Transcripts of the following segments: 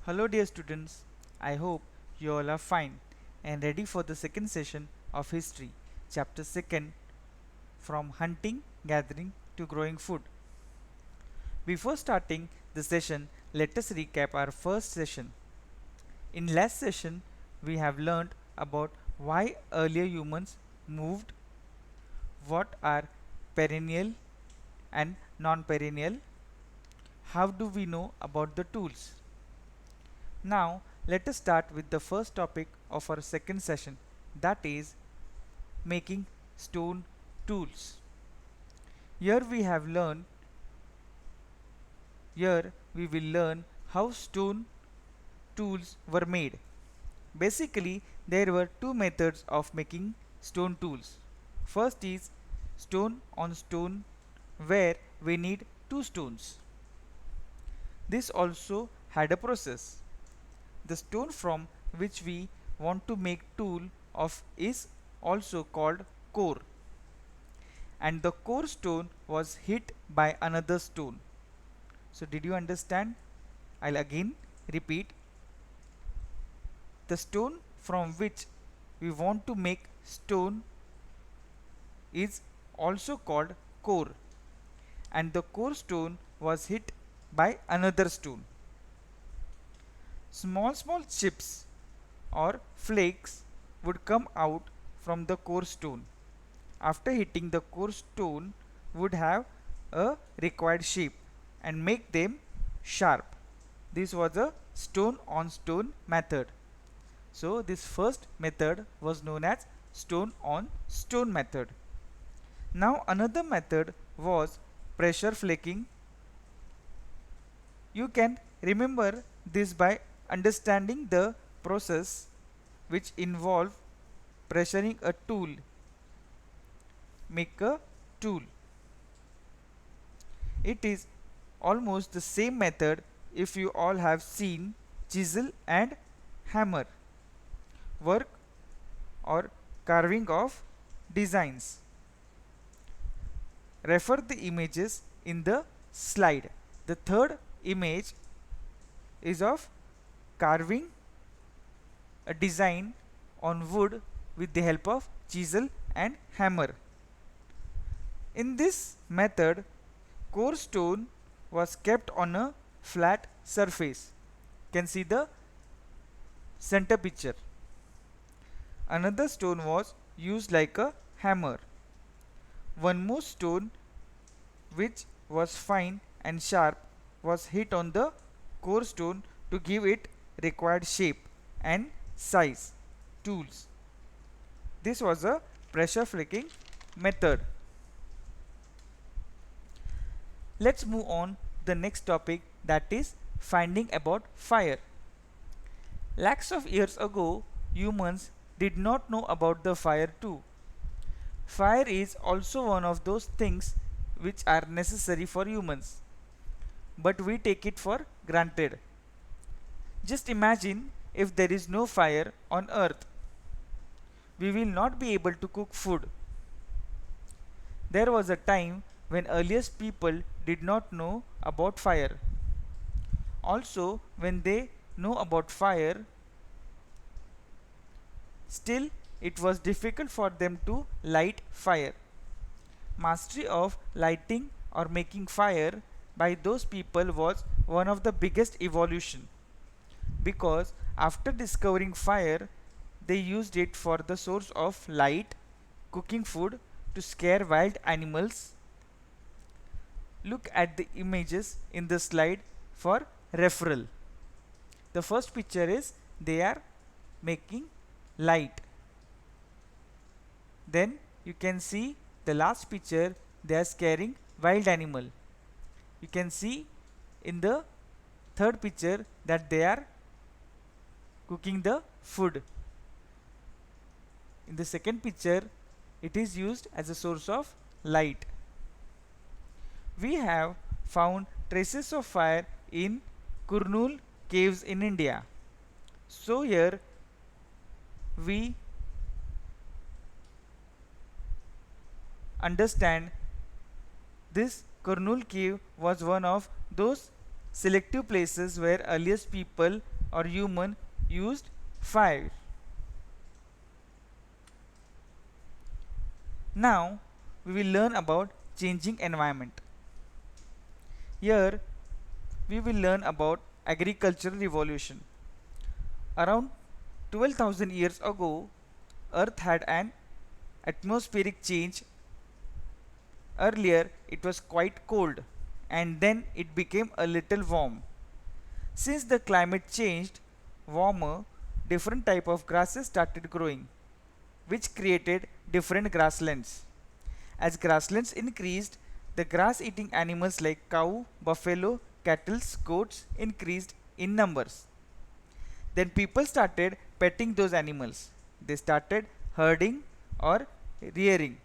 Hello dear students, I hope you all are fine and ready for the second session of history, chapter 2, from hunting, gathering to growing food. Before starting the session, let us recap our first session. In last session, we have learned about why earlier humans moved, what are perennial and non-perennial, how do we know about the tools. Now, let us start with the first topic of our second session, that is making stone tools. Here we have learned Here we will learn how stone tools were made. Basically, there were two methods of making stone tools. First is stone on stone, where we need two stones. This also had a process. The stone from which we want to make tool of is also called core, and the core stone was hit by another stone. So did you understand? I'll again repeat. The stone from which we want to make stone is also called core, and the core stone was hit by another stone. Small chips or flakes would come out from the core stone. After hitting the core stone would have a required shape and make them sharp. This was a stone on stone method. So this first method was known as stone on stone method. Now another method was pressure flaking. You can remember this by understanding the process which involve pressuring a tool. Make a tool. It is almost the same method if you all have seen chisel and hammer work or carving of designs. Refer the images in the slide. The third image is of carving a design on wood with the help of chisel and hammer. In this method, core stone was kept on a flat surface. You can see the center picture. Another stone was used like a hammer. One more stone, which was fine and sharp, was hit on the core stone to give it required shape and size. Tools. This was a pressure flaking method. Let's move on the next topic, that is finding about fire. Lakhs of years ago, humans did not know about the fire too. Fire is also one of those things which are necessary for humans, but we take it for granted. Just imagine if there is no fire on earth. We will not be able to cook food. There was a time when earliest people did not know about fire. Also, when they know about fire, still it was difficult for them to light fire. Mastery of lighting or making fire by those people was one of the biggest evolution, because after discovering fire, they used it for the source of light, cooking food, to scare wild animals. Look at the images in the slide for referral. The first picture is they are making light. Then you can see the last picture, they are scaring wild animal. You can see in the third picture that they are cooking the food. In the second picture, it is used as a source of light. We have found traces of fire in Kurnool caves in India. So here we understand this Kurnool cave was one of those selective places where earliest people or human used fire. Now we will learn about changing environment. Here we will learn about agricultural revolution. Around 12,000 years ago, Earth had an atmospheric change. Earlier it was quite cold and then it became a little warm. Since the climate changed warmer, different type of grasses started growing, which created different grasslands. As grasslands increased, the grass-eating animals like cow, buffalo, cattle, goats increased in numbers. Then people started petting those animals. They started herding or rearing.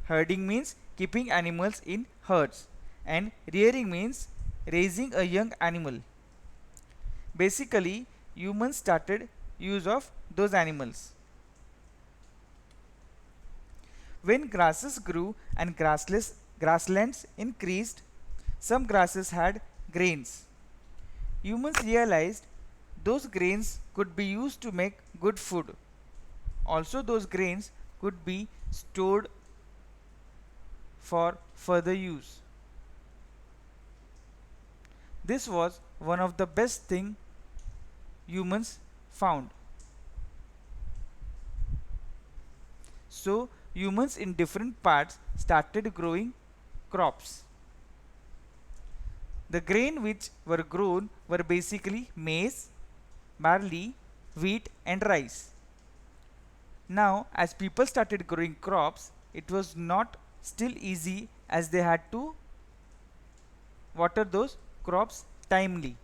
Herding means keeping animals in herds, and rearing means raising a young animal. Basically, humans started use of those animals. When grasses grew and grasslands increased, some grasses had grains. Humans realized those grains could be used to make good food. Also, those grains could be stored for further use. This was one of the best thing humans found. So, humans in different parts started growing crops. The grain which were grown were basically maize, barley, wheat and rice. Now, as people started growing crops, it was not still easy as they had to water those crops timely.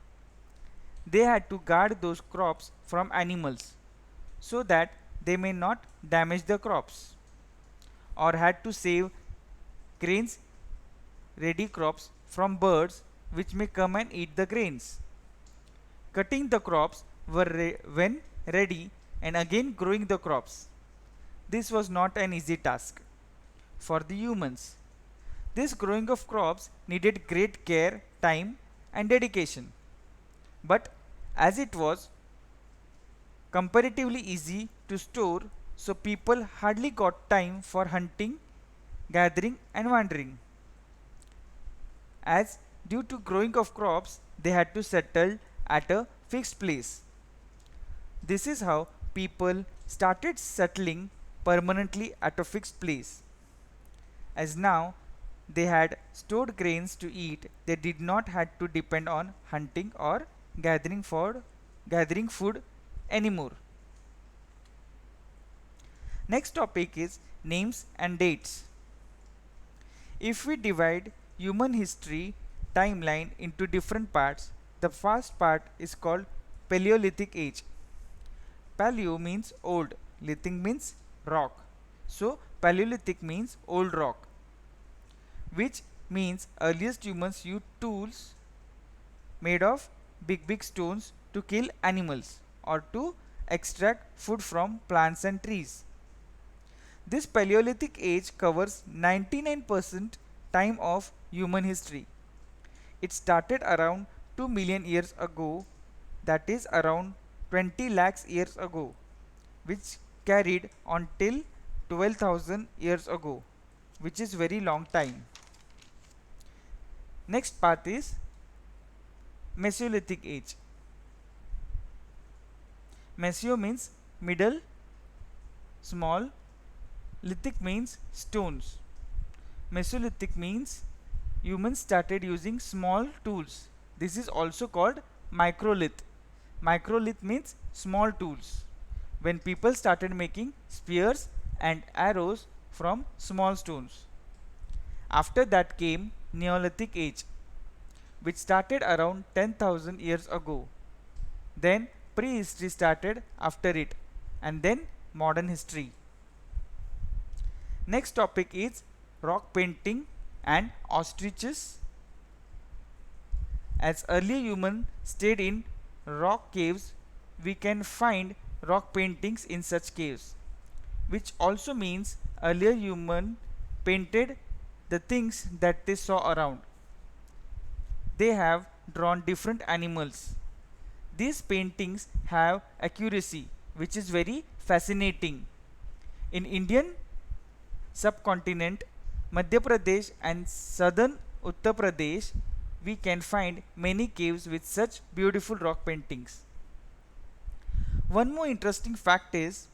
They had to guard those crops from animals so that they may not damage the crops, or had to save grains ready crops from birds which may come and eat the grains. Cutting the crops when ready and again growing the crops. This was not an easy task for the humans. This growing of crops needed great care, time and dedication. But as it was comparatively easy to store, so people hardly got time for hunting, gathering and wandering. As due to growing of crops, they had to settle at a fixed place. This is how people started settling permanently at a fixed place. As now they had stored grains to eat, they did not had to depend on hunting or gathering food anymore. Next topic is names and dates. If we divide human history timeline into different parts, the first part is called Paleolithic age. Paleo means old, lithic means rock. So Paleolithic means old rock, which means earliest humans used tools made of big stones to kill animals or to extract food from plants and trees. This Paleolithic age covers 99% time of human history. It started around 2 million years ago, that is around 20 lakhs years ago, which carried on till 12,000 years ago, which is very long time. Next part is Mesolithic age. Mesio means middle, small, lithic means stones. Mesolithic means humans started using small tools. This is also called microlith. Microlith means small tools. When people started making spears and arrows from small stones. After that came Neolithic age, which started around 10,000 years ago. Then prehistory started after it, and then modern history. Next topic is rock painting and ostriches. As early humans stayed in rock caves, we can find rock paintings in such caves, which also means earlier human painted the things that they saw around. They have drawn different animals. These paintings have accuracy, which is very fascinating. In Indian subcontinent, Madhya Pradesh and southern Uttar Pradesh, we can find many caves with such beautiful rock paintings. One more interesting fact is,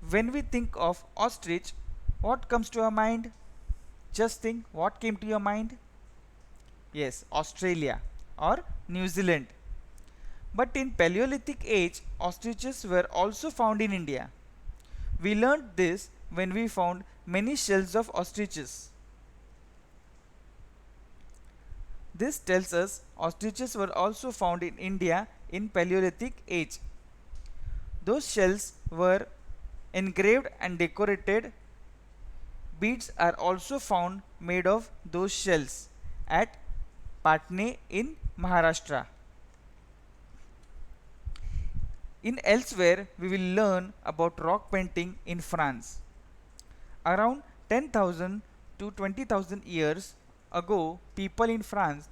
when we think of ostrich, what comes to our mind? Just think, what came to your mind? Yes, Australia or New Zealand. But in Paleolithic age, ostriches were also found in India. We learned this when we found many shells of ostriches. This tells us ostriches were also found in India in Paleolithic age. Those shells were engraved and decorated. Beads are also found made of those shells at Patna in Maharashtra. In elsewhere, we will learn about rock painting in France. Around 10,000 to 20,000 years ago, people in France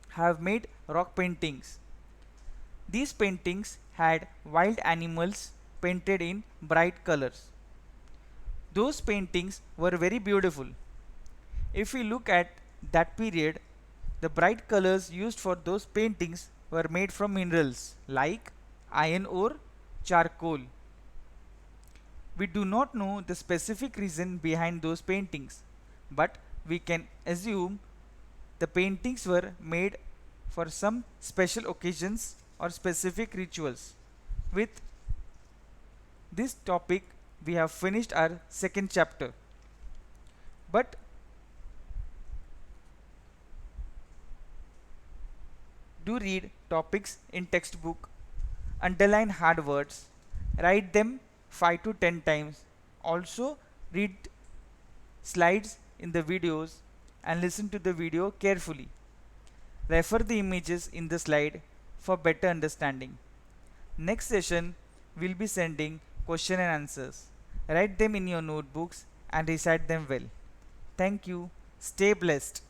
have made rock paintings. These paintings had wild animals painted in bright colors. Those paintings were very beautiful. If we look at that period, the bright colors used for those paintings were made from minerals like iron ore, charcoal. We do not know the specific reason behind those paintings, but we can assume the paintings were made for some special occasions or specific rituals. With this topic, we have finished our second chapter. But do read topics in textbook, underline hard words, write them 5 to 10 times. Also read slides in the videos and listen to the video carefully. Refer the images in the slide for better understanding. Next session will be sending question and answers. Write them in your notebooks and recite them well. Thank you. Stay blessed.